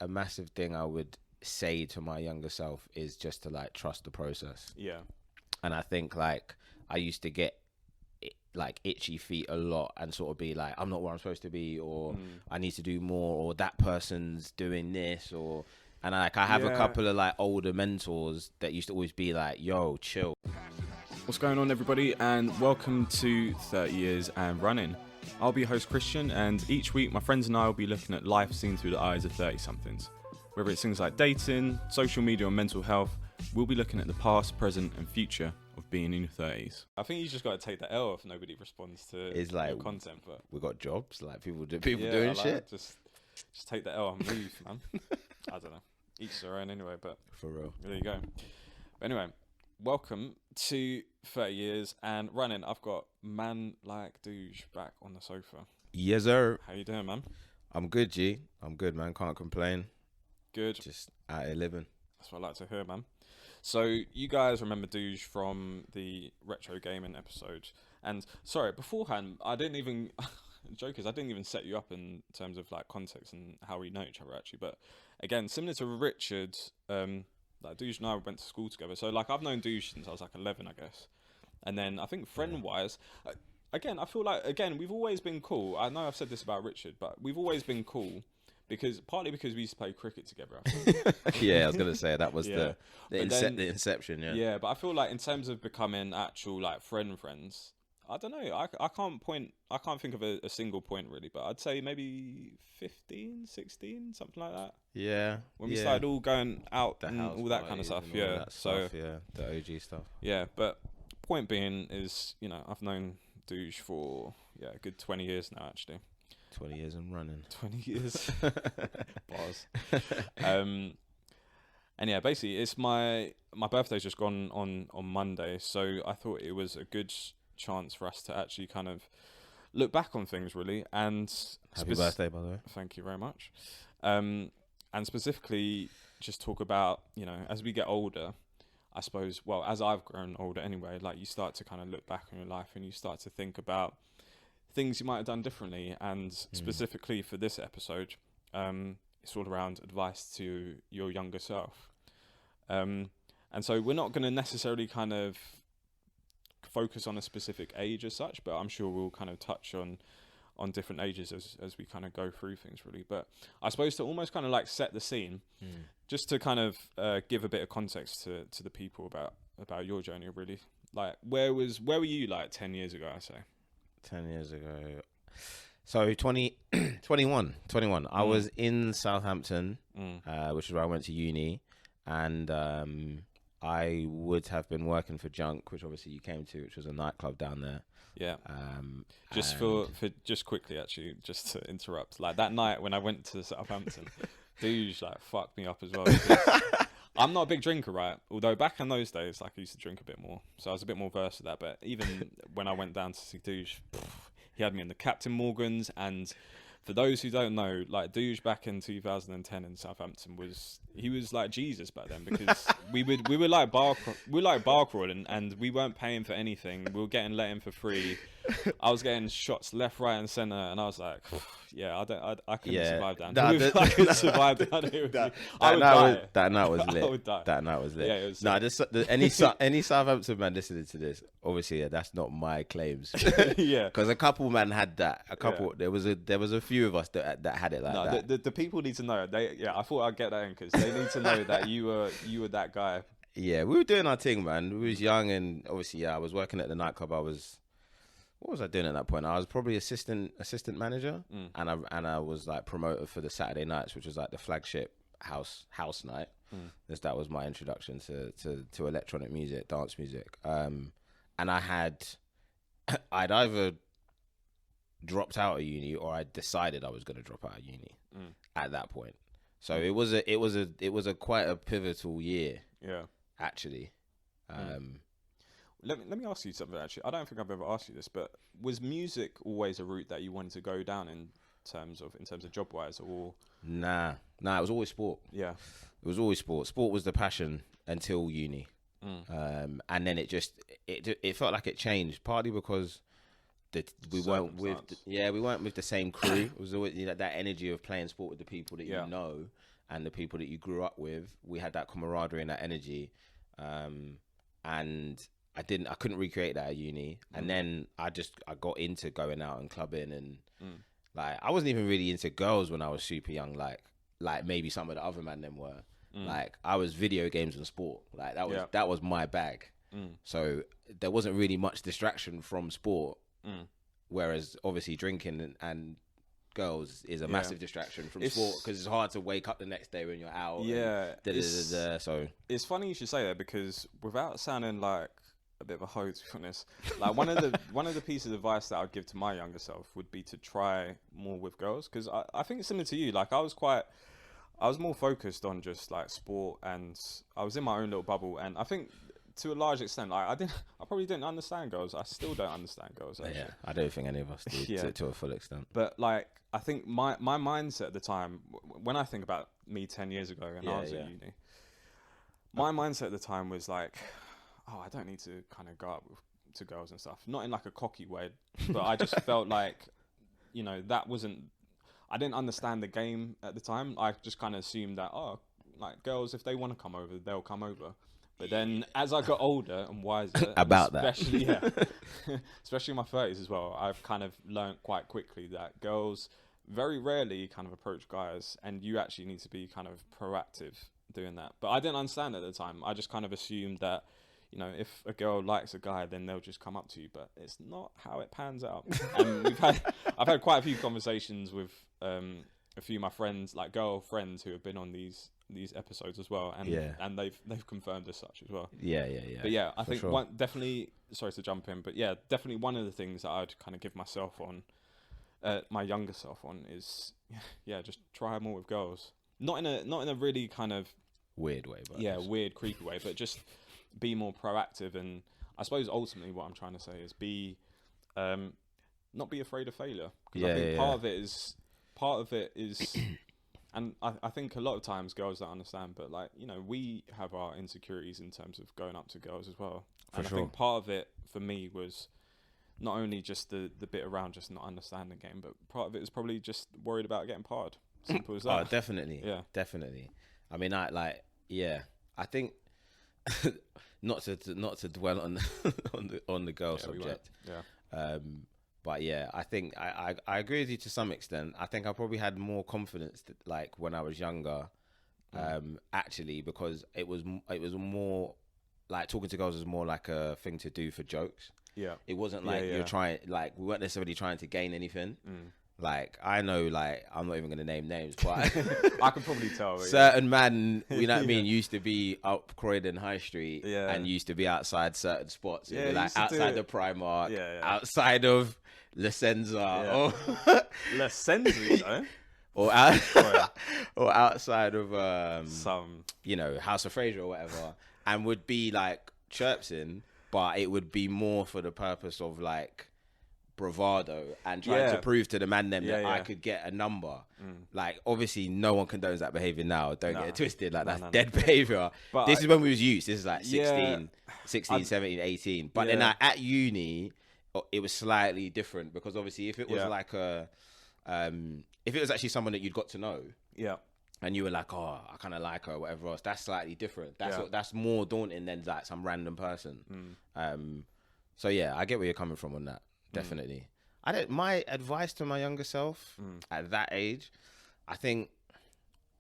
a massive thing I would say to my younger self is just to like trust the process. Yeah. And I think like I used to get like itchy feet a lot and sort of be like, I'm not where I'm supposed to be, or I need to do more, or that person's doing this, or and I have a couple of like older mentors that used to always be like, yo, chill. What's going on, everybody, and welcome to 30 Years and Running. I'll be your host, Christian, and each week my friends and I will be looking at life seen through the eyes of 30-somethings. Whether it's things like dating, social media, or mental health, we'll be looking at the past, present, and future of being in your 30s. I think you just got to take the L if nobody responds to It's like, your content. But we got jobs, like people doing like shit. Just take the L and move, man. I don't know. Each their own anyway, but For real. there you go. But anyway, welcome to 30 Years and Running. I've got man like douche back on the sofa. Yes, sir. How you doing, man? I'm good, G. I'm good, man. Can't complain. Good. Just out here living. That's what I like to hear, man. So you guys remember Douche from the retro gaming episode. And sorry, beforehand, I didn't even set you up in terms of like context and how we know each other actually. But again, similar to Richard, like Douche and I went to school together. So like I've known Douche since I was like 11, I guess. And then I think friend-wise, again, I feel like, we've always been cool. I know I've said this about Richard, but we've always been cool. Partly because we used to play cricket together. I think. Yeah, I was gonna say that was the inception. Yeah. Yeah, but I feel like in terms of becoming actual like friends, I don't know. I can't think of a single point really, but I'd say maybe 15, 16, something like that. Yeah. When we started all going out The and house all that kind of stuff. Yeah. The OG stuff. Yeah, but point being is, I've known Douche for a good 20 years now actually. 20 years and running. 20 years. Bars. And yeah, basically it's my birthday's just gone on Monday, so I thought it was a good chance for us to actually kind of look back on things really. And Happy birthday, by the way. Thank you very much. And specifically just talk about, as we get older, I suppose, well, as I've grown older anyway, like you start to kind of look back on your life and you start to think about things you might have done differently. And specifically for this episode, it's all around advice to your younger self. And so we're not going to necessarily kind of focus on a specific age as such, but I'm sure we'll kind of touch on different ages as we kind of go through things really. But I suppose to almost kind of like set the scene, just to kind of give a bit of context to the people about your journey really. Like where were you like 10 years ago, I say? 10 years ago. So 21. I was in Southampton, which is where I went to uni. And I would have been working for Junk, which obviously you came to, which was a nightclub down there. Yeah. Just for just quickly, actually, just to interrupt. Like that night when I went to Southampton, Douche like fucked me up as well. I'm not a big drinker, right? Although back in those days, like I used to drink a bit more, so I was a bit more versed with that. But even when I went down to see Douche, he had me in the Captain Morgans. And for those who don't know, like Douche back in 2010 in Southampton was like Jesus back then, because we were like bar crawling and we weren't paying for anything. We were getting let in for free. I was getting shots left, right, and center, and I was like, yeah, I couldn't survive down. I couldn't survive down here. I would die. That night was lit. I would die. That night was lit. Yeah, it was. Nah, any Southampton man listening to this, obviously, that's not my claims. Yeah, because a couple man had that. There was a few of us that had it like that. The people need to know. I thought I'd get that in because they need to know that you were that guy. Yeah, we were doing our thing, man. We was young, and obviously, I was working at the nightclub. What was I doing at that point? I was probably assistant manager, and I was like promoter for the Saturday nights, which was like the flagship house night. That was my introduction to electronic music, dance music. And I'd either dropped out of uni or I decided I was going to drop out of uni at that point. So it was a quite a pivotal year. Yeah, actually. Let me ask you something. Actually, I don't think I've ever asked you this, but was music always a route that you wanted to go down in terms of job wise, or? Nah, it was always sport. Yeah, it was always sport. Sport was the passion until uni, and then it felt like it changed, partly because we weren't with the same crew. It was always that energy of playing sport with the people that you know. and the people that you grew up with, we had that camaraderie and that energy. And I couldn't recreate that at uni. And then I got into going out and clubbing, and like, I wasn't even really into girls when I was super young, like maybe some of the other men them were. Like, I was video games and sport. Like, that was my bag. So there wasn't really much distraction from sport. Whereas obviously drinking and girls is a massive distraction from sport, because it's hard to wake up the next day when you're out. So it's funny you should say that, because without sounding like a bit of a hoe, to be honest, like one of the pieces of advice that I'd give to my younger self would be to try more with girls, because I think it's similar to you. Like, I was more focused on just like sport, and I was in my own little bubble, and I think to a large extent, like, I probably didn't understand girls. I still don't understand girls, actually. Yeah, I don't think any of us do to a full extent. But like, I think my mindset at the time, when I think about me 10 years ago and I was at uni, my mindset at the time was like, oh, I don't need to kind of go up to girls and stuff. Not in like a cocky way, but I just felt like, you know, I didn't understand the game at the time. I just kind of assumed that, oh, like, girls, if they want to come over, they'll come over. But then as I got older and wiser, especially in my 30s as well, I've kind of learned quite quickly that girls very rarely kind of approach guys, and you actually need to be kind of proactive doing that. But I didn't understand at the time. I just kind of assumed that, you know, if a girl likes a guy, then they'll just come up to you. But it's not how it pans out. And I've had quite a few conversations with a few of my friends, like girlfriends, who have been on these episodes as well, and they've confirmed as such as well. But yeah, I think sure. Definitely, sorry to jump in, but yeah, definitely one of the things that I'd kind of give myself on, my younger self on, is just try more with girls. Not in a really kind of weird way, but weird creepy way, but just be more proactive. And I suppose ultimately what I'm trying to say is not be afraid of failure. Because I think part of it is and I think a lot of times girls don't understand, but like, you know, we have our insecurities in terms of going up to girls as well. I think part of it for me was not only just the bit around just not understanding the game, but part of it is probably just worried about getting parred. Simple as that. Oh, definitely. Yeah, definitely. I mean, I think not to dwell on on the girl subject. But yeah, I think I agree with you to some extent. I think I probably had more confidence like when I was younger, actually, because it was more like talking to girls was more like a thing to do for jokes. Yeah, it wasn't like you're trying, like, we weren't necessarily trying to gain anything. Like, I know, like, I'm not even going to name names, but I can probably tell. Certain man, you know what I mean, used to be up Croydon High Street and used to be outside certain spots. Yeah, like outside the Primark, outside of La Senza. La Senza, you know? Or outside of, some, you know, House of Fraser or whatever, and would be, like, chirpsing, but it would be more for the purpose of, like, bravado and trying to prove to the man them that I could get a number. Like, obviously no one condones that behavior now, don't get it twisted, like, that's dead behavior. But this is when we was youth. This is like 16, 17, 18. But then at uni it was slightly different, because obviously if it was like if it was actually someone that you'd got to know, and you were like, oh, I kind of like her or whatever else, that's slightly different. That's more daunting than like some random person. So yeah, I get where you're coming from on that. Definitely. My advice to my younger self at that age, I think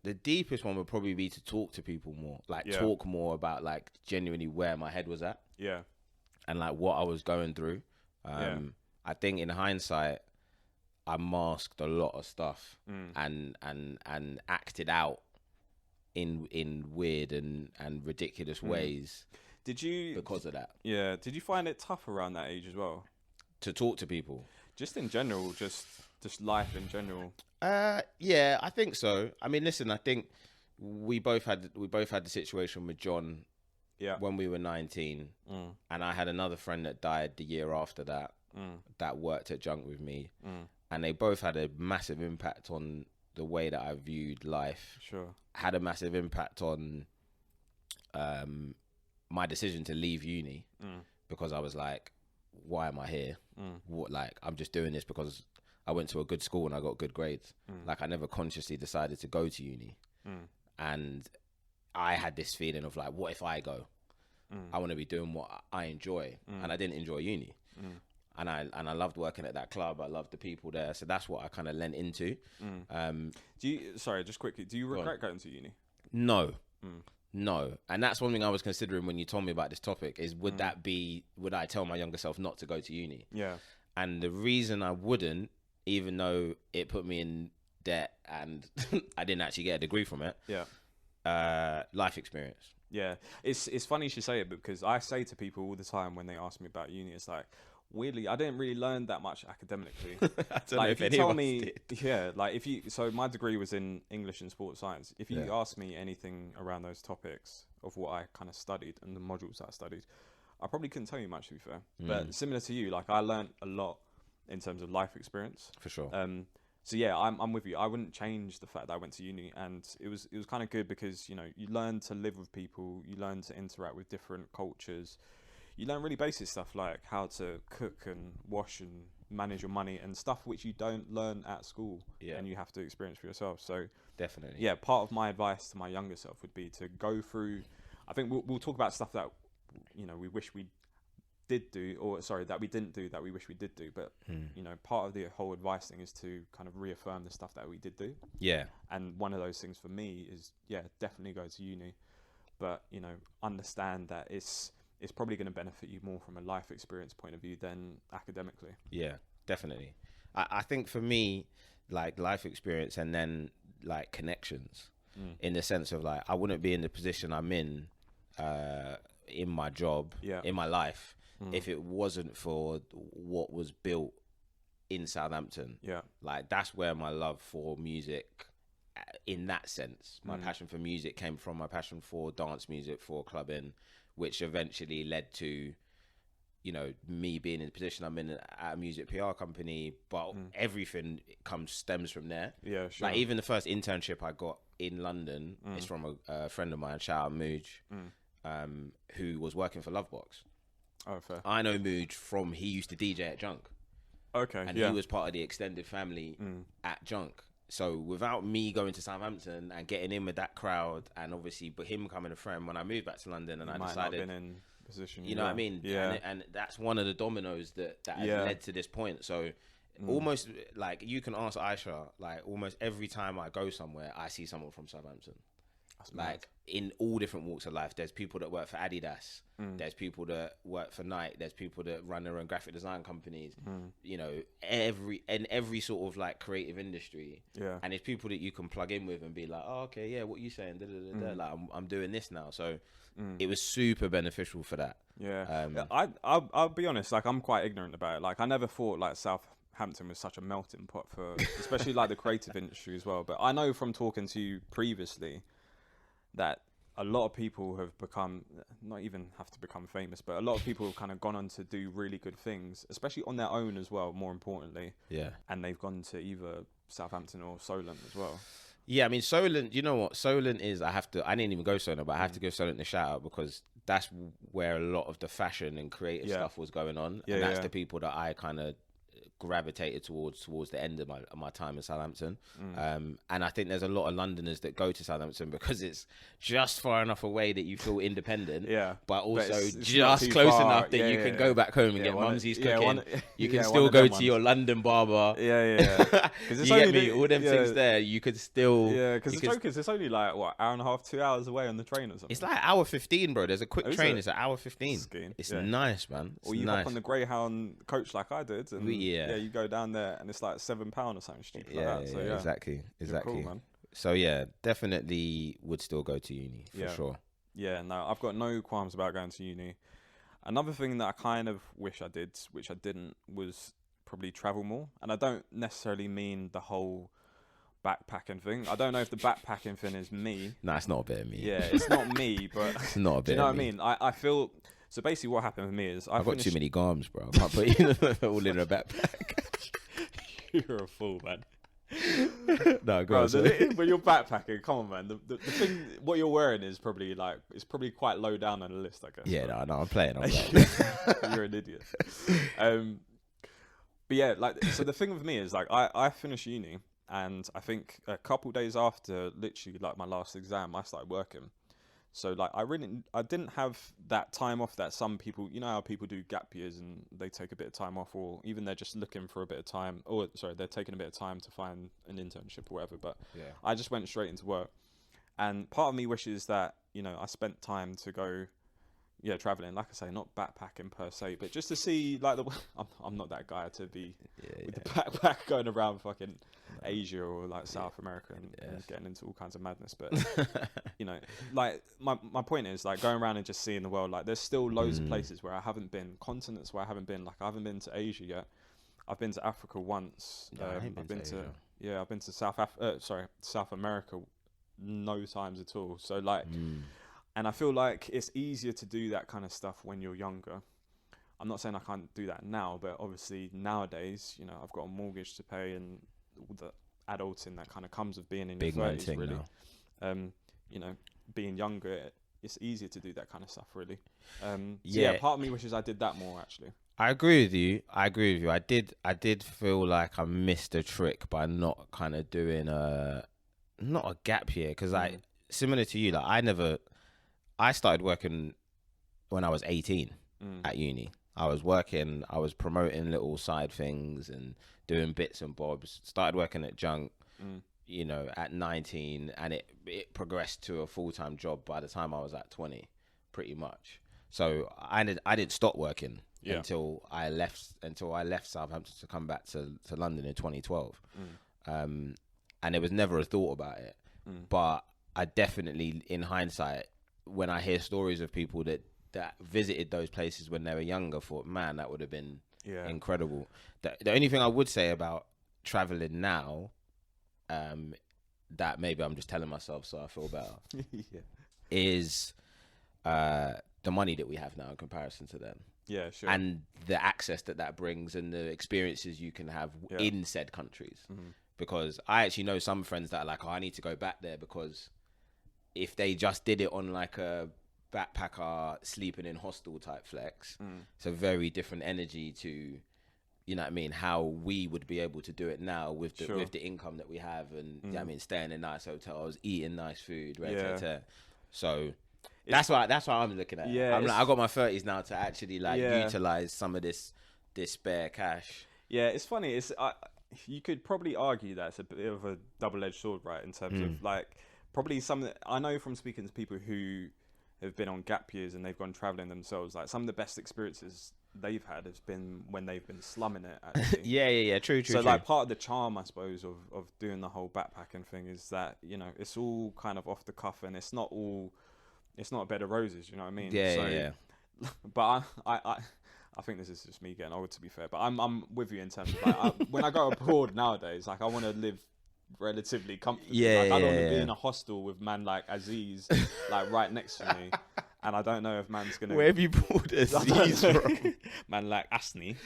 the deepest one would probably be to talk to people more, like talk more about, like, genuinely where my head was at, and like what I was going through. I think in hindsight, I masked a lot of stuff and acted out in weird and ridiculous ways. Did you, because of that? Yeah. Did you find it tough around that age as well? To talk to people, just in general, just life in general. Yeah, I think so. I mean, listen, I think we both had the situation with John, when we were 19, and I had another friend that died the year after that, that worked at Junk with me, and they both had a massive impact on the way that I viewed life. Sure, had a massive impact on my decision to leave uni, because I was like, why am I here? What, like, I'm just doing this because I went to a good school and I got good grades. Like, I never consciously decided to go to uni. and I had this feeling of like, what if I go? I want to be doing what I enjoy, and I didn't enjoy uni. And I loved working at that club. I loved the people there, so that's what I kind of lent into. Sorry, just quickly, do you regret going to uni? No, no. And that's one thing I was considering when you told me about this topic is would I tell my younger self not to go to uni? Yeah. And the reason I wouldn't, even though it put me in debt and I didn't actually get a degree from it, life experience. Yeah, it's funny you should say it, because I say to people all the time when they ask me about uni, it's like, weirdly, I didn't really learn that much academically. I don't know if you tell me, did. So my degree was in English and sports science. If you ask me anything around those topics of what I kind of studied and the modules that I studied, I probably couldn't tell you much, to be fair. But similar to you, like, I learned a lot in terms of life experience. For sure. So yeah, I'm with you. I wouldn't change the fact that I went to uni, and it was kind of good because, you know, you learn to live with people, you learn to interact with different cultures, you learn really basic stuff like how to cook and wash and manage your money and stuff which you don't learn at school, and you have to experience for yourself. So definitely, yeah, part of my advice to my younger self would be to go through. I think we'll talk about stuff that, you know, we wish we did do, or sorry, that we didn't do that we wish we did do, but you know, part of the whole advice thing is to kind of reaffirm the stuff that we did do. And one of those things for me is definitely go to uni, but, you know, understand that it's probably going to benefit you more from a life experience point of view than academically. Yeah, definitely. I think for me, like, life experience and then like connections, in the sense of like, I wouldn't be in the position I'm in my job, in my life, if it wasn't for what was built in Southampton. Like, that's where my love for music, in that sense, my passion for music came from, my passion for dance music, for clubbing, which eventually led to, you know, me being in the position I'm in at a music PR company, but everything stems from there. Yeah, sure. Like, even the first internship I got in London is from a friend of mine, shout out Mooj, who was working for Lovebox. Oh, fair. I know Mooj from, he used to DJ at Junk. Okay, and he was part of the extended family at Junk. So without me going to Southampton and getting in with that crowd, and obviously but him becoming a friend, when I moved back to London and I decided, not have been in position, you know what I mean? Yeah. And that's one of the dominoes that has led to this point. So almost like, you can ask Aisha, like, almost every time I go somewhere, I see someone from Southampton. That's like mad. In all different walks of life. There's people that work for Adidas. There's people that work for Nike. There's people that run their own graphic design companies. You know, every sort of like creative industry. Yeah. And it's people that you can plug in with and be like, oh, okay, yeah, what you saying? Da, da, da, da. Like, I'm doing this now. So it was super beneficial for that. Yeah. I'll be honest. Like, I'm quite ignorant about it. Like, I never thought like Southampton was such a melting pot for, especially like the creative industry as well. But I know from talking to you previously that a lot of people have become, not even have to become famous, but a lot of people have kind of gone on to do really good things, especially on their own as well, more importantly. Yeah. And they've gone to either Southampton or Solent as well. Yeah, I mean, Solent, you know what? Solent is, I didn't even go Solent, but I have to give Solent a shout out because that's where a lot of the fashion and creative stuff was going on. And that's the people that I kind of gravitated towards the end of my time in Southampton. And I think there's a lot of Londoners that go to Southampton because it's just far enough away that you feel independent, but also it's just close enough that you can go back home and get mumsy's cooking. You can still go to your London barber. Because you get me, all them things there, you could still... Yeah, because the joke is, it's only like, what, hour and a half, 2 hours away on the train or something? It's like hour 15, bro. There's a quick train. It's an hour 15. It's nice, man. Or you hop on the Greyhound coach like I did, and you go down there and it's like £7 or something stupid like that. So exactly. Cool, man. So yeah, definitely would still go to uni for sure. Yeah, no, I've got no qualms about going to uni. Another thing that I kind of wish I did, which I didn't, was probably travel more. And I don't necessarily mean the whole backpacking thing. I don't know if the backpacking thing is me. Nah, it's not a bit of me. Yeah, it's not me, but it's not a bit. Do you know of what I mean? I feel. So basically, what happened with me is I've got too many garms, bro. I can't put you all in a backpack. You're a fool, man. No, go on. When you're backpacking, come on, man. The thing, what you're wearing is probably like, it's probably quite low down on the list, I guess. Yeah, no, I'm playing. You're an idiot. But yeah, like, so the thing with me is like, I finished uni and I think a couple days after, literally like my last exam, I started working. So like I didn't have that time off that some people, you know how people do gap years and they take a bit of time off, or even they're just looking for a bit of time, or sorry, they're taking a bit of time to find an internship or whatever. But I just went straight into work, and part of me wishes that, you know, I spent time to go, traveling. Like I say, not backpacking per se, but just to see like I'm not that guy to be with the backpack going around fucking Asia or like South America and getting into all kinds of madness. But you know, like my point is like going around and just seeing the world. Like there's still loads of places where I haven't been, continents where I haven't been. Like I haven't been to Asia yet. I've been to Africa once. I've been to South America no times at all. So like. And I feel like it's easier to do that kind of stuff when you're younger. I'm not saying I can't do that now, but obviously nowadays, you know, I've got a mortgage to pay and all the adulting that kind of comes with being in your 30s, really. You know, being younger, it's easier to do that kind of stuff, really. Part of me wishes I did that more, actually. I agree with you. I did feel like I missed a trick by not kind of doing not a gap year, because similar to you, like I started working when I was 18 at uni. I was working, I was promoting little side things and doing bits and bobs. Started working at Junk, you know, at 19, and it progressed to a full-time job by the time I was at 20, pretty much. So I didn't stop working until I left Southampton to come back to London in 2012. And there was never a thought about it. But I definitely, in hindsight, when I hear stories of people that visited those places when they were younger, thought, man, that would have been incredible. The only thing I would say about traveling now, that maybe I'm just telling myself so I feel better, is the money that we have now in comparison to then. Yeah, sure. And the access that brings and the experiences you can have in said countries. Because I actually know some friends that are like, oh, I need to go back there, because if they just did it on like a backpacker sleeping in hostel type flex, it's a very different energy to, you know what I mean, how we would be able to do it now with the income that we have, and you know what I mean, staying in nice hotels, eating nice food, so that's why I'm looking at it. I'm like, I got my 30s now to actually like utilize some of this spare cash. It's funny, you could probably argue that it's a bit of a double-edged sword, right, in terms of like probably I know from speaking to people who have been on gap years and they've gone traveling themselves, like some of the best experiences they've had has been when they've been slumming it, actually. True. So like part of the charm, I suppose, of doing the whole backpacking thing is that, you know, it's all kind of off the cuff, and it's not a bed of roses, you know what I mean? But I think this is just me getting old, to be fair, but I'm with you in terms of like when I go abroad nowadays, like I want to live relatively comfortably. I don't want to be in a hostel with man like Aziz like right next to me, and I don't know if man's gonna. Where have you pulled Aziz from? Man like Asni.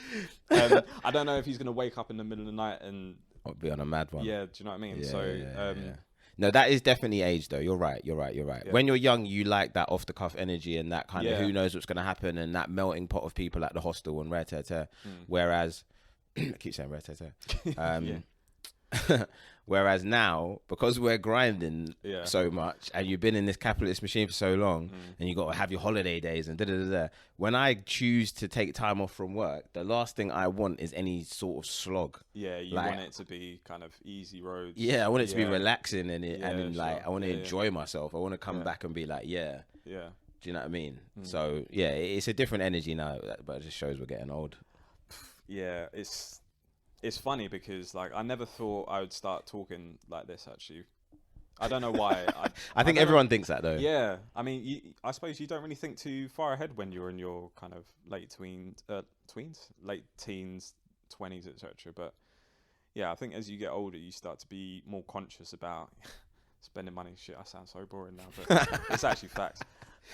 I don't know if he's gonna wake up in the middle of the night and be on a mad one. Yeah, do you know what I mean? No, that is definitely age though. You're right. Yeah. When you're young, you like that off the cuff energy and that kind of who knows what's going to happen, and that melting pot of people at the hostel and rare-tete. Whereas, I keep saying rare-tete. Whereas now, because we're grinding so much, and you've been in this capitalist machine for so long, and you got to have your holiday days and da-da-da-da. When I choose to take time off from work, the last thing I want is any sort of slog. Yeah, you want it to be kind of easy roads. Yeah, I want it to be relaxing, and I want to enjoy myself. I want to come back and be like, yeah. Do you know what I mean? So yeah, it's a different energy now, but it just shows we're getting old. Yeah, it's funny because like I never thought I would start talking like this, actually. I don't know why. I think everyone thinks that though. Yeah, I mean, I suppose you don't really think too far ahead when you're in your kind of late teens, 20s, etc. But yeah, I think as you get older, you start to be more conscious about spending money. Shit, I sound so boring now, but it's actually facts.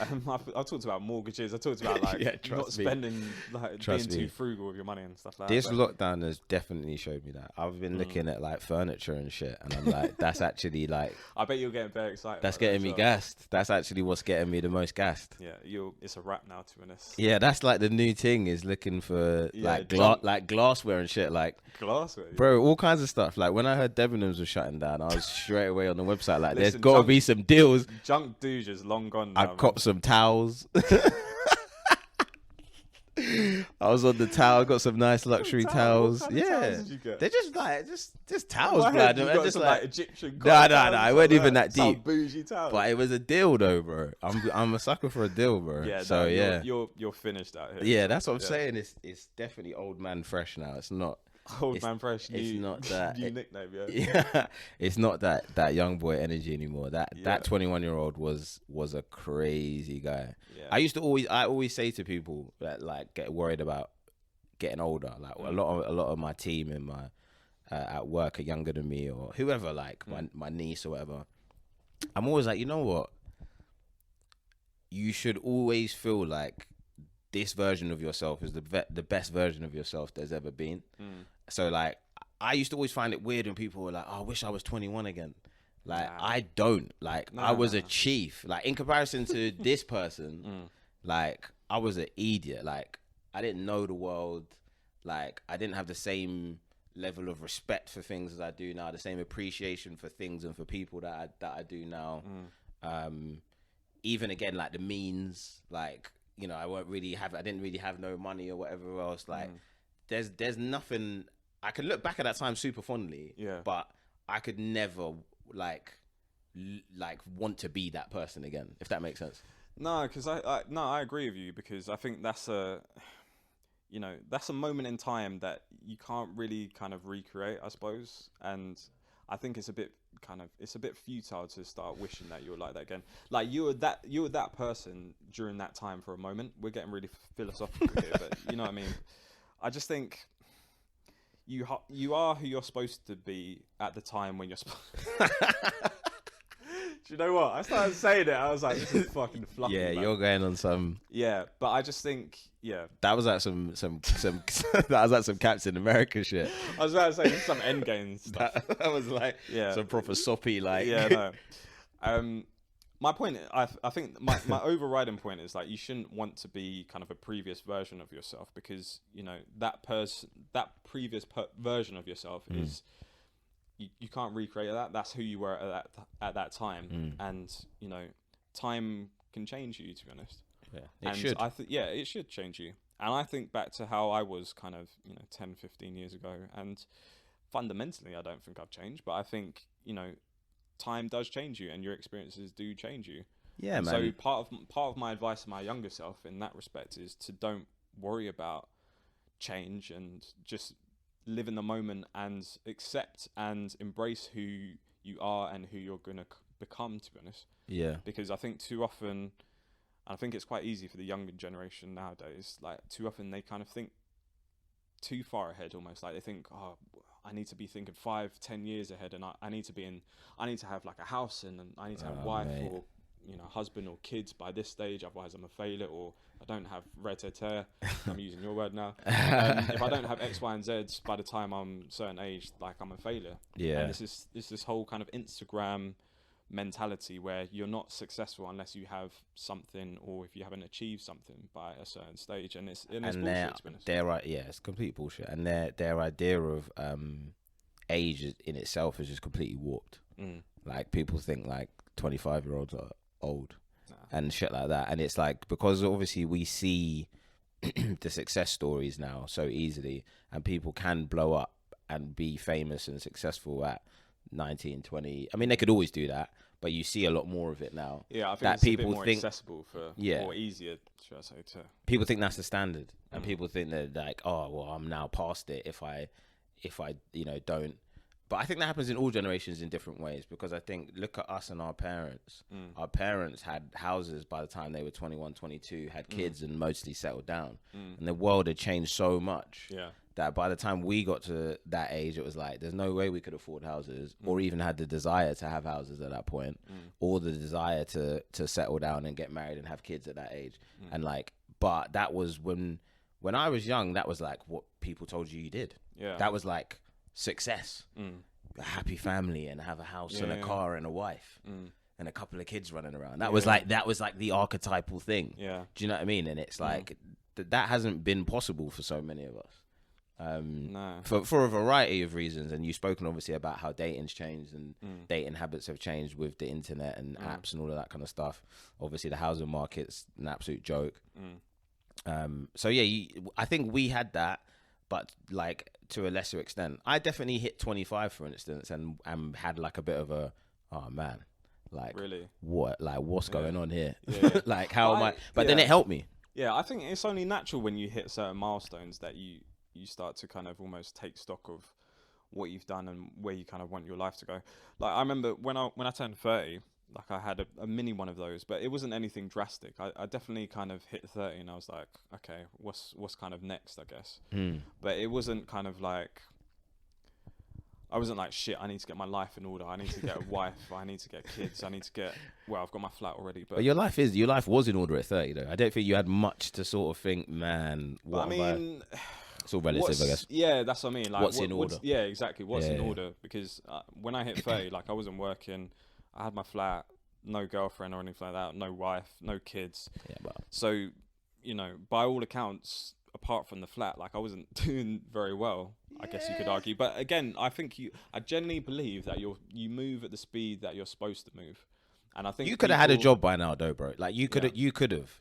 I talked about mortgages. I talked about like Yeah, not trust me. spending, like Trust being me. too frugal with your money and stuff like This that. lockdown has definitely showed me that. I've been looking at like furniture and shit, and I'm like, that's actually like, I bet you're getting very excited. that's about that getting as me well. gassed. That's actually what's getting me the most gassed. Yeah, it's a wrap now, to be honest. Yeah, that's like the new thing is looking for Yeah, like glassware and shit. Like, Glassware. bro, all kinds of stuff. Like when I heard Debenhams was shutting down, I was straight away on the website like, Listen, there's got to be some deals. Junk douche is long gone now. I copped some towels. I was on the towel, got some nice luxury towels. What kind of towels did you get? They're just like just towels, My blood. head, you They're got just some, like Egyptian no, cotton it towels, wasn't like even that some deep. bougie towels. But it was a deal though, bro. I'm a sucker for a deal, bro. Yeah, so no, yeah, you're finished out here. yeah. That's what I'm saying. It's definitely old man fresh now. It's not. Old man fresh. It's not that. New nickname, yeah. Yeah, it's not that young boy energy anymore. That 21-year-old was a crazy guy. Yeah. I always say to people that like get worried about getting older. Like a lot of my team and my at work are younger than me or whoever, like my niece or whatever. I'm always like, you know what? You should always feel like this version of yourself is the best version of yourself there's ever been. So like, I used to always find it weird when people were like, oh, I wish I was 21 again. Like, I don't. Like, I was a chief. Like, in comparison to this person, like, I was an idiot. Like, I didn't know the world. Like, I didn't have the same level of respect for things as I do now, the same appreciation for things and for people that I do now. Even again, like the means, like, you know, I didn't really have no money or whatever else. Like, there's nothing. I can look back at that time super fondly, but I could never like want to be that person again, if that makes sense. No, because I agree with you, because I think that's a moment in time that you can't really kind of recreate, I suppose. And I think it's a bit futile to start wishing that you were like that again. Like you were that person during that time for a moment. We're getting really philosophical here, but you know what I mean. I just think you are who you're supposed to be at the time when you're supposed. Do you know what? I started saying it. I was like, this is fucking fluffy. Yeah, man. You're going on some. Yeah, but I just think, that was like some that was like some Captain America shit. I was about to say this is some Endgame stuff. That was like some proper soppy like. Yeah, no. My point, I think my overriding point is like you shouldn't want to be kind of a previous version of yourself, because you know that previous version of yourself is. You can't recreate that. That's who you were at that time, and you know, time can change you. To be honest, it should. It should change you. And I think back to how I was kind of 10, 15 years ago, and fundamentally, I don't think I've changed. But I think time does change you, and your experiences do change you. Yeah, and man. So part of my advice to my younger self in that respect is to don't worry about change and just live in the moment and accept and embrace who you are and who you're going to become, to be honest. Yeah. Because I think too often, I think it's quite easy for the younger generation nowadays, like too often they kind of think too far ahead almost. Like they think, oh, I need to be thinking 5-10 years ahead, and I need to have like a house and I need to have a wife or husband or kids by this stage, otherwise I'm a failure, or I don't have red-a-tear, I'm using your word now. If I don't have X, Y, and Z by the time I'm a certain age, like I'm a failure. Yeah. And this whole kind of Instagram mentality where you're not successful unless you have something, or if you haven't achieved something by a certain stage, and it's bullshit. It's complete bullshit, and their idea of age in itself is just completely warped. Like people think like 25-year-olds are old and shit like that, and it's like because obviously we see the success stories now so easily, and people can blow up and be famous and successful at 19, 20. I mean, they could always do that, but you see a lot more of it now. Yeah, I think that it's people a bit more think accessible or easier, should I say, to people think that's the standard, and people think that like, oh well, I'm now past it if I don't. But I think that happens in all generations in different ways, because I think, look at us and our parents. Our parents had houses by the time they were 21, 22, had kids and mostly settled down. And the world had changed so much that by the time we got to that age, it was like, there's no way we could afford houses or even had the desire to have houses at that point, or the desire to settle down and get married and have kids at that age. And like, but that was when I was young, that was like what people told you did. Yeah. That was like success, a happy family, and have a house and a car and a wife and a couple of kids running around. That was like the archetypal thing. Yeah. Do you know what I mean? And it's like that hasn't been possible for so many of us. No. For a variety of reasons. And you've spoken obviously about how dating's changed and dating habits have changed with the internet and apps and all of that kind of stuff. Obviously the housing market's an absolute joke. So yeah, I think we had that, but like to a lesser extent. I definitely hit 25, for instance, and had like a bit of a, oh man, like really, what's going on here? Like how am I? But then it helped me. Yeah, I think it's only natural when you hit certain milestones that you start to kind of almost take stock of what you've done and where you kind of want your life to go. Like I remember when I turned 30. Like I had a mini one of those, but it wasn't anything drastic. I definitely kind of hit 30 and I was like, okay, what's kind of next, I guess. But it wasn't kind of like, I wasn't like, shit, I need to get my life in order. I need to get a wife. I need to get kids. I need to get, well, I've got my flat already. But your life was in order at 30 though. I don't think you had much to sort of think, man, what it's all relative, I guess. Yeah, that's what I mean. Like, what's in order? Yeah, exactly. What's in order? Because when I hit 30, like I wasn't working. I had my flat, no girlfriend or anything like that, no wife, no kids. Yeah, but so, you know, by all accounts, apart from the flat, like I wasn't doing very well, I guess you could argue. But again, I think I genuinely believe that you move at the speed that you're supposed to move. And I think you could have had a job by now, though, bro. Like you could have.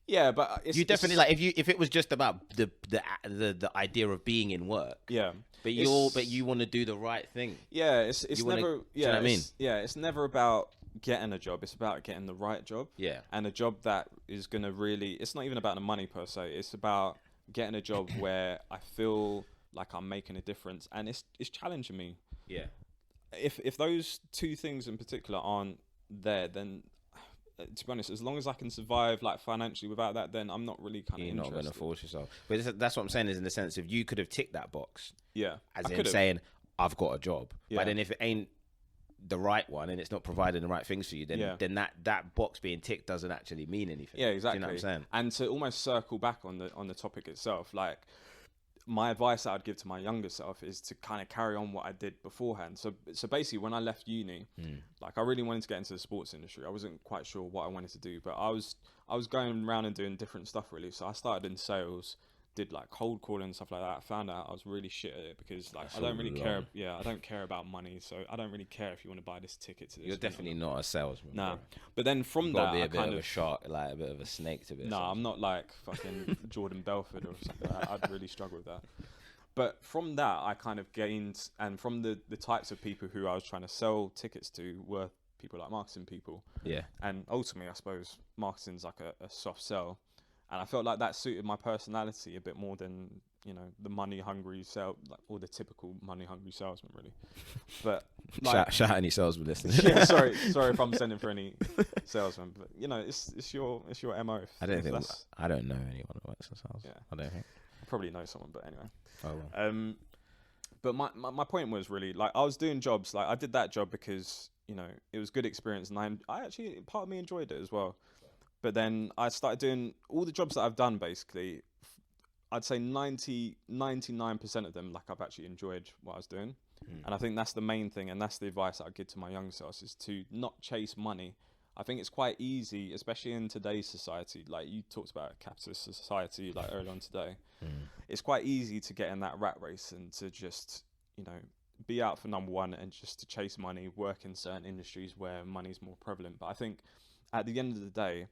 Yeah, but you definitely like if it was just about the idea of being in work. Yeah. But you want to do the right thing. Yeah, it's never. Do you know what I mean? It's never about getting a job. It's about getting the right job. Yeah. And a job that is gonna really. It's not even about the money per se. It's about getting a job where I feel like I'm making a difference, and it's challenging me. Yeah. If those two things in particular aren't there, then to be honest, as long as I can survive like financially without that, then I'm not really kind of interested. You're not going to force yourself. But that's what I'm saying, is in the sense of you could have ticked that box. Yeah. As in saying, I've got a job. Yeah. But then if it ain't the right one and it's not providing the right things for you, then that box being ticked doesn't actually mean anything. Yeah, exactly. Do you know what I'm saying? And to almost circle back on the topic itself, like my advice that I'd give to my younger self is to kind of carry on what I did beforehand. So basically when I left uni, like I really wanted to get into the sports industry. I wasn't quite sure what I wanted to do, but I was going around and doing different stuff really. So I started in sales, did like cold calling and stuff like that. I found out I was really shit at it because like I don't really care. Yeah, I don't care about money, so I don't really care if you want to buy this ticket to this. You're definitely not a salesman. Nah, but then from that, be a bit of a shark, like a bit of a snake to be. Nah, I'm not like fucking Jordan Belfort or something like that. I'd really struggle with that. But from that, I kind of gained, and from the types of people who I was trying to sell tickets to were people like marketing people. Yeah. And ultimately, I suppose marketing's like a soft sell. And I felt like that suited my personality a bit more than, you know, the money-hungry or the typical money-hungry salesman, really. But like, shout any salesman listening. Yeah, sorry if I'm sending for any salesman, but you know, it's your MO. I don't know anyone who works in sales. Yeah. I don't think. I probably know someone, but anyway. Oh well. But my point was really like I was doing jobs, like I did that job because, you know, it was good experience, and I actually, part of me enjoyed it as well. But then I started doing all the jobs that I've done, basically. I'd say 99% of them, like I've actually enjoyed what I was doing. And I think that's the main thing, and that's the advice that I'd give to my young selves, is to not chase money. I think it's quite easy, especially in today's society. Like you talked about a capitalist society like earlier on today. It's quite easy to get in that rat race and to just, you know, be out for number one and just to chase money, work in certain industries where money's more prevalent. But I think at the end of the day,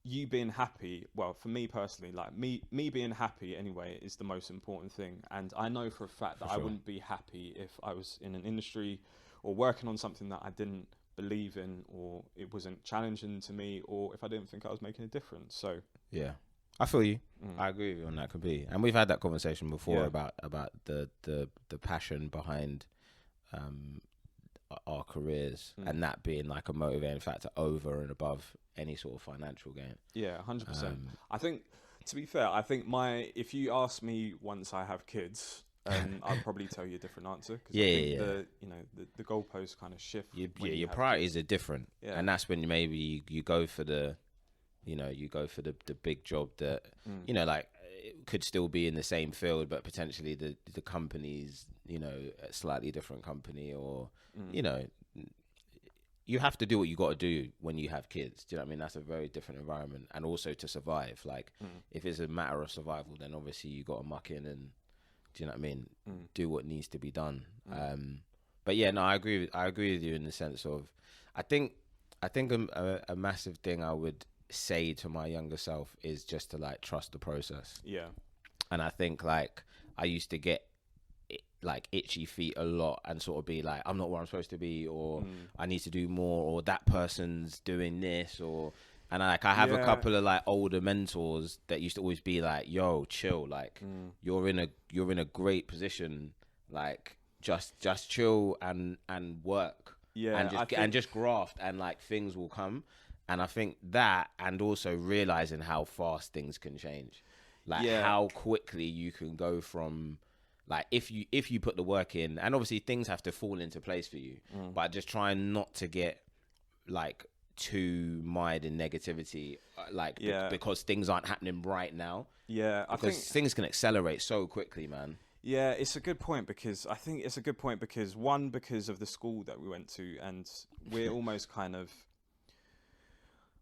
you being happy, well, for me personally, like me being happy anyway is the most important thing. And I know for a fact that I wouldn't be happy if I was in an industry or working on something that I didn't believe in, or it wasn't challenging to me, or if I didn't think I was making a difference. So yeah, I feel you. I agree with you on that completely. And we've had that conversation before about the passion behind our careers and that being like a motivating factor over and above any sort of financial gain. Yeah, 100%. I think, to be fair, I think if you ask me once I have kids, I'll probably tell you a different answer. Cause I think the goalposts kind of shift. Your priorities are different. Yeah. And that's when maybe you go for the big job that, like it could still be in the same field, but potentially the company's, a slightly different company or, you have to do what you got to do when you have kids. Do you know what I mean? That's a very different environment. And also to survive, like if it's a matter of survival, then obviously you got to muck in and, do you know what I mean? Do what needs to be done. But yeah, no, I agree with you in the sense of, I think a massive thing I would say to my younger self is just to like trust the process. Yeah. And I think like I used to get like itchy feet a lot and sort of be like, I'm not where I'm supposed to be, or I need to do more, or that person's doing this, and like I have a couple of like older mentors that used to always be like, yo, chill, like you're in a great position, like just chill and work, and just graft, and like things will come. And I think that, and also realizing how fast things can change, like how quickly you can go from, like if you put the work in, and obviously things have to fall into place for you, but just trying not to get like too mired in negativity, because things aren't happening right now. Yeah, I think things can accelerate so quickly, man. Yeah, it's a good point because one, because of the school that we went to, and we're almost kind of,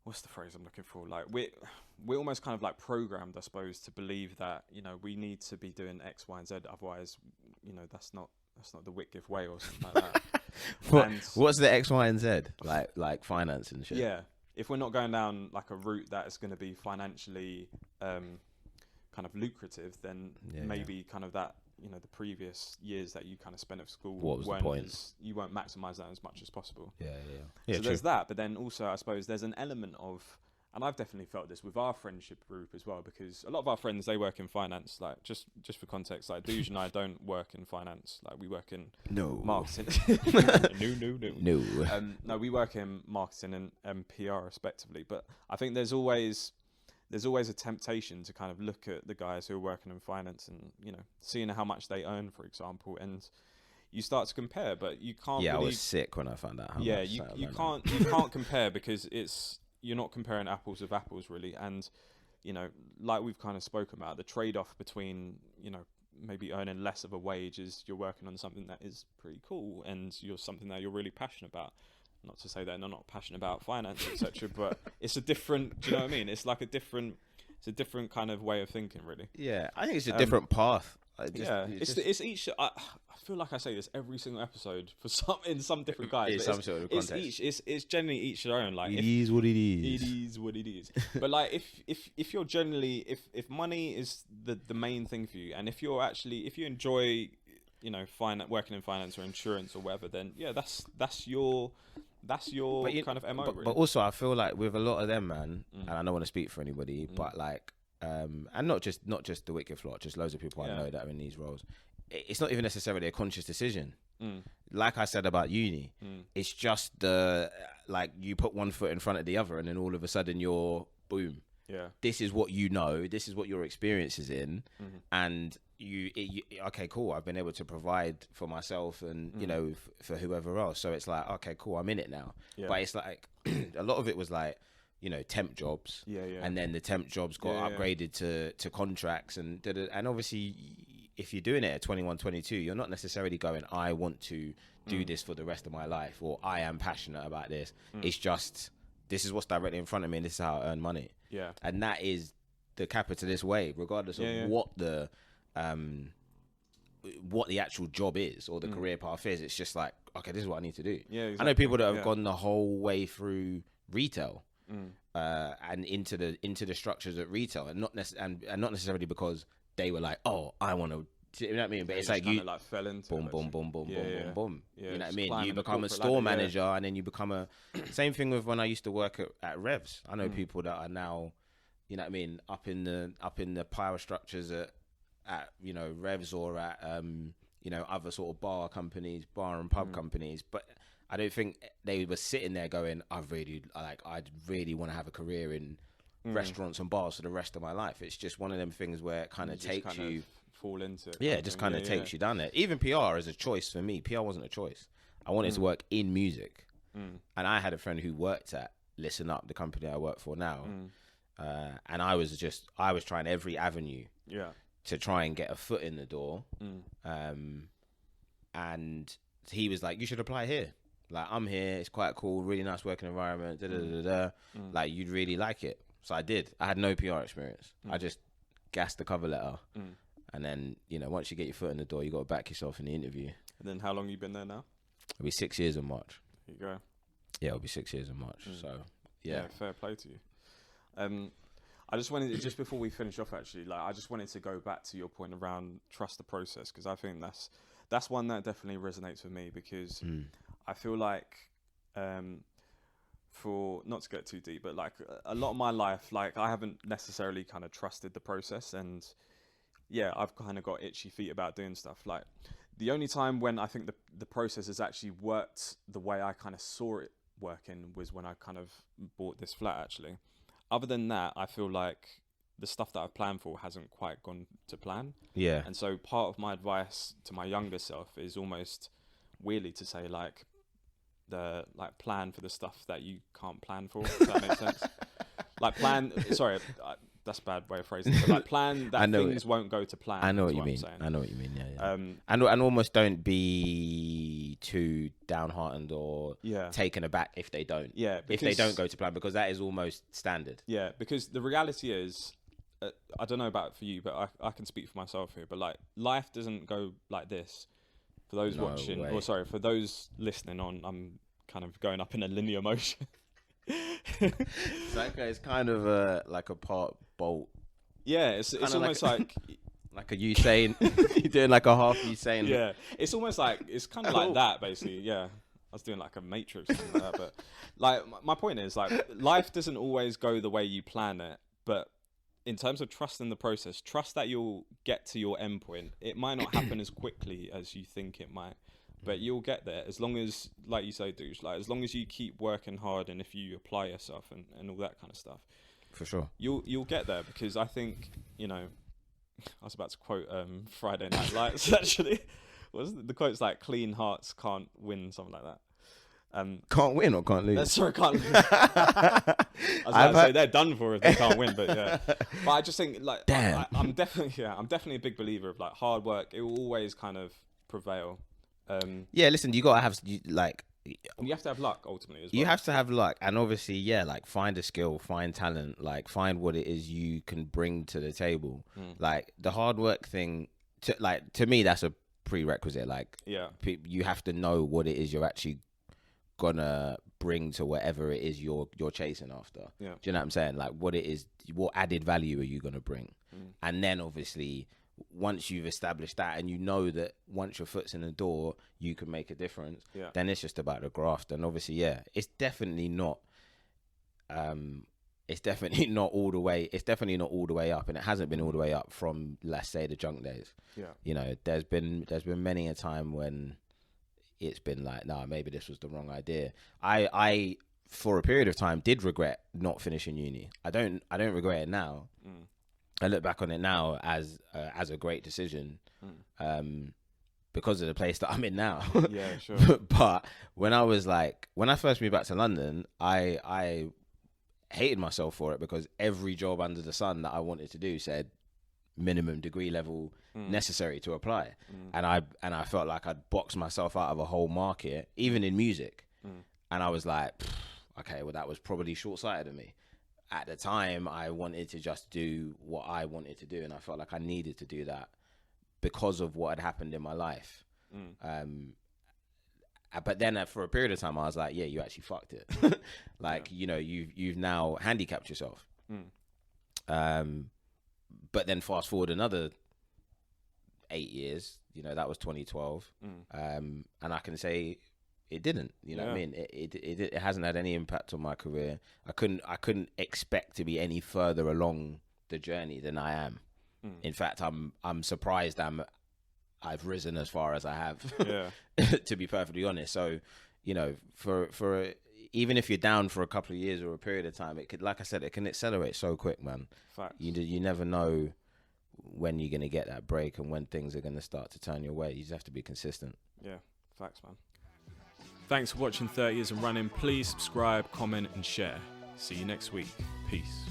what's the phrase I'm looking for? Like we're almost kind of like programmed, I suppose, to believe that, we need to be doing X, Y, and Z. Otherwise, that's not the Whitgift way or something like that. What's the X, Y, and Z? Like finance and shit. Yeah. If we're not going down like a route that is going to be financially kind of lucrative, then maybe kind of that, the previous years that you kind of spent at school, what was the point? You won't maximize that as much as possible. Yeah, so true. There's that, but then also I suppose there's an element of, and I've definitely felt this with our friendship group as well, because a lot of our friends, they work in finance. Like just for context, like Duj and I don't work in finance. Like we work in marketing. No. No, we work in marketing and PR respectively. But I think there's always a temptation to kind of look at the guys who are working in finance and, seeing how much they earn, for example, and you start to compare, but you can't. Yeah, I was sick when I found out how much. Yeah, you can't compare because you're not comparing apples with apples really, and like we've kind of spoken about, the trade-off between maybe earning less of a wage is you're working on something that is pretty cool and you're something that you're really passionate about. Not to say that I'm not passionate about finance, etc., but it's a different. Do you know what I mean? It's like it's a different kind of way of thinking, really. Yeah, I think it's a different path. It's each. I feel like I say this every single episode for some different guys. It's some sort of context. It's generally each their own. Like it is what it is. It is what it is. But like if you're generally if money is the main thing for you, and if you enjoy working in finance or insurance or whatever, then that's your kind of MO. But also I feel like with a lot of them, man, and I don't want to speak for anybody, but like and not just the Whitgift lot, just loads of people I know that are in these roles. It's not even necessarily a conscious decision. Like I said about uni, it's just you put one foot in front of the other, and then all of a sudden you're boom. Yeah. This is what this is what your experience is in, and okay, cool. I've been able to provide for myself and for whoever else. So it's like, okay, cool. I'm in it now. Yeah. But it's like a lot of it was like, temp jobs. Yeah. And then the temp jobs got upgraded to contracts and obviously if you're doing it at 21, 22, you're not necessarily going, I want to do this for the rest of my life, or I am passionate about this. It's just, this is what's directly in front of me and this is how I earn money. Yeah. And that is the capitalist way, regardless of what the actual job is or the career path is. It's just like, okay, this is what I need to do. Yeah, exactly. I know people that have gone the whole way through retail and into the structures at retail, and not necessarily because they were like, oh, I want to. You know what I mean? But it's like you like fell into boom. You know what I mean? You become a store manager, and then you become a. Same thing with when I used to work at Revs. I know people that are now you know what I mean, up in the power structures at you know Revs or at you know other sort of bar and pub companies, but I don't think they were sitting there going, I'd really want to have a career in restaurants and bars for the rest of my life. It's just one of them things where it kind of takes you fall into it. Yeah, it just kind of takes you down there. Even PR is a choice for me. PR wasn't a choice. I wanted to work in music, and I had a friend who worked at Listen Up, the company I work for now, and I was trying every avenue to try and get a foot in the door, and he was like, you should apply here. Like, I'm here, it's quite cool, really nice working environment, like, you'd really like it. So I did. I had no PR experience. I just gassed the cover letter, and then, you know, once you get your foot in the door, you got to back yourself in the interview. And then how long you been there now? It'll be 6 years in March. There you go. Yeah, it'll be 6 years in March. So, yeah. Fair play to you. I just wanted, just before we finish off, actually, like, I just wanted to go back to your point around trust the process, because I think that's one that definitely resonates with me, because I feel like, for not to get too deep, but like a lot of my life, like, I haven't necessarily kind of trusted the process, and yeah, I've kind of got itchy feet about doing stuff. Like, the only time when I think the process has actually worked the way I kind of saw it working was when I kind of bought this flat, actually. Other than that, I feel like the stuff that I've planned for hasn't quite gone to plan. Yeah. And so part of my advice to my younger self is almost weirdly to say, like, plan for the stuff that you can't plan for, if that makes sense. Like, that's a bad way of phrasing it, but like, plan that things won't go to plan. I know what you mean. I know what you mean, yeah. And almost don't be too downhearted or taken aback if they don't. Yeah. If they don't go to plan, because that is almost standard. Yeah, because the reality is, I don't know about for you, but I can speak for myself here, but like, life doesn't go like this. For those watching, or sorry, for those listening on, I'm kind of going up in a linear motion. It's kind of like a part bolt. Yeah, it's almost like a Usain. You're doing like a half Usain. Yeah, it's almost like, it's kind of like that, basically. Yeah, I was doing like a Matrix or something like that. But like, my point is, like, life doesn't always go the way you plan it, but in terms of trusting the process, trust that you'll get to your end point. It might not happen as quickly as you think it might, but you'll get there, as long as, like you say, Douche, like, as long as you keep working hard, and if you apply yourself and all that kind of stuff. For sure. You'll get there, because I think, you know, I was about to quote Friday Night Lights, actually. The quote's like, clean hearts can't win, something like that. Can't win or can't lose? Sorry, can't lose. I was about to say they're done for if they can't win, but yeah. But I just think, like, I'm definitely a big believer of, like, hard work. It will always kind of prevail. Yeah, listen, you gotta have you have to have luck ultimately as well. You have to have luck, and obviously, like, find a skill, find talent, like, find what it is you can bring to the table. Like, the hard work thing, to me, that's a prerequisite. Like, you have to know what it is you're actually gonna bring to whatever it is you're chasing after. Yeah. Do you know what I'm saying? Like, what it is, what added value are you gonna bring? And then obviously, once you've established that, and you know that once your foot's in the door, you can make a difference, then it's just about the graft. And obviously, it's definitely not all the way up, and it hasn't been all the way up from, let's say, the junk days. Yeah. You know, there's been many a time when it's been like, nah, maybe this was the wrong idea. I for a period of time did regret not finishing uni. I don't regret it now. I look back on it now as a great decision, because of the place that I'm in now. Yeah, sure. But when I first moved back to London, I hated myself for it, because every job under the sun that I wanted to do said minimum degree level necessary to apply, and I felt like I'd boxed myself out of a whole market, even in music, and I was like, okay, well, that was probably short-sighted of me. At the time, I wanted to just do what I wanted to do, and I felt like I needed to do that because of what had happened in my life. But then for a period of time, I was like, yeah, you actually fucked it. Like, you know, you've now handicapped yourself. But then fast forward another 8 years, you know, that was 2012. And I can say it didn't. You know what I mean? It hasn't had any impact on my career. I couldn't expect to be any further along the journey than I am. In fact, I'm surprised I've risen as far as I have. To be perfectly honest. So, you know, for even if you're down for a couple of years or a period of time, it could, like I said, it can accelerate so quick, man. Facts. You never know when you're going to get that break and when things are going to start to turn your way. You just have to be consistent. Yeah, facts, man. Thanks for watching 30 Years and Running. Please subscribe, comment, and share. See you next week. Peace.